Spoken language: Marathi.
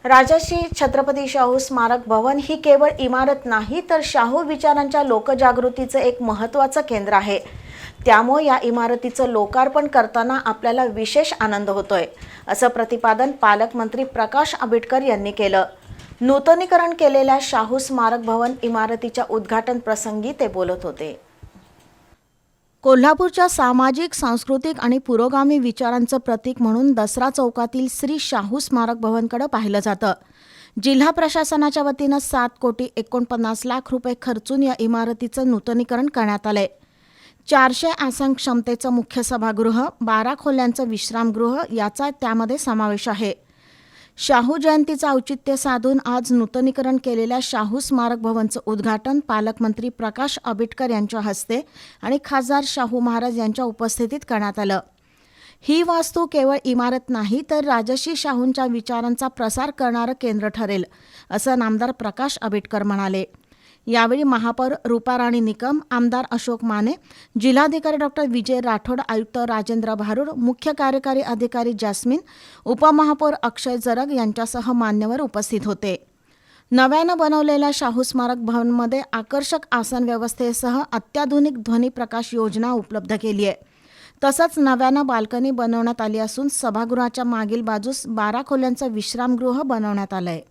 राजर्षी छत्रपती शाहू स्मारक भवन ही केवळ इमारत नाही तर शाहू विचारांच्या लोकजागृतीचे एक महत्त्वाचं केंद्र आहे। त्यामुळे या इमारतीचं लोकार्पण करताना आपल्याला विशेष आनंद होतोय, असं प्रतिपादन पालकमंत्री प्रकाश आंबेडकर यांनी केलं। नूतनीकरण केलेल्या शाहू स्मारक भवन इमारतीच्या उद्घाटन प्रसंगी ते बोलत होते। कोल्हापूरच्या सामाजिक, सांस्कृतिक आणि पुरोगामी विचारांचं प्रतीक म्हणून दसरा चौकातील श्री शाहू स्मारक भवनकडे पाहिलं जातं। जिल्हा प्रशासनाच्या वतीनं 7,49,00,000 रुपये खर्चून या इमारतीचं नूतनीकरण करण्यात आलंय। 400 आसन क्षमतेचं मुख्य सभागृह, 12 खोल्यांचं विश्रामगृह याचा त्यामध्ये समावेश आहे। शाहू जयंतीचं औचित्य साधून आज नूतनीकरण केलेल्या शाहू स्मारक भवनचं उद्घाटन पालकमंत्री प्रकाश आंबेडकर यांच्या हस्ते आणि खासदार शाहू महाराज यांच्या उपस्थितीत करण्यात आलं। ही वास्तू केवळ इमारत नाही तर राजर्षी शाहूंच्या विचारांचा प्रसार करणारं केंद्र ठरेल, असं नामदार प्रकाश आंबेडकर म्हणाले। यावेळी महापौर रूपाराणी निकम, आमदार अशोक माने, जिल्हाधिकारी डॉक्टर विजय राठोड, आयुक्त राजेंद्र भारुड, मुख्य कार्यकारी अधिकारी जॅस्मिन, उपमहापौर अक्षय जरग यांच्यासह मान्यवर उपस्थित होते। नव्यानं बनवलेल्या शाहू स्मारक भवनमध्ये आकर्षक आसन व्यवस्थेसह अत्याधुनिक ध्वनी प्रकाश योजना उपलब्ध केली आहे। तसंच नव्यानं बाल्कनी बनवण्यात आली असून सभागृहाच्या मागील बाजूस 12 खोल्यांचं विश्रामगृह बनवण्यात आलं आहे।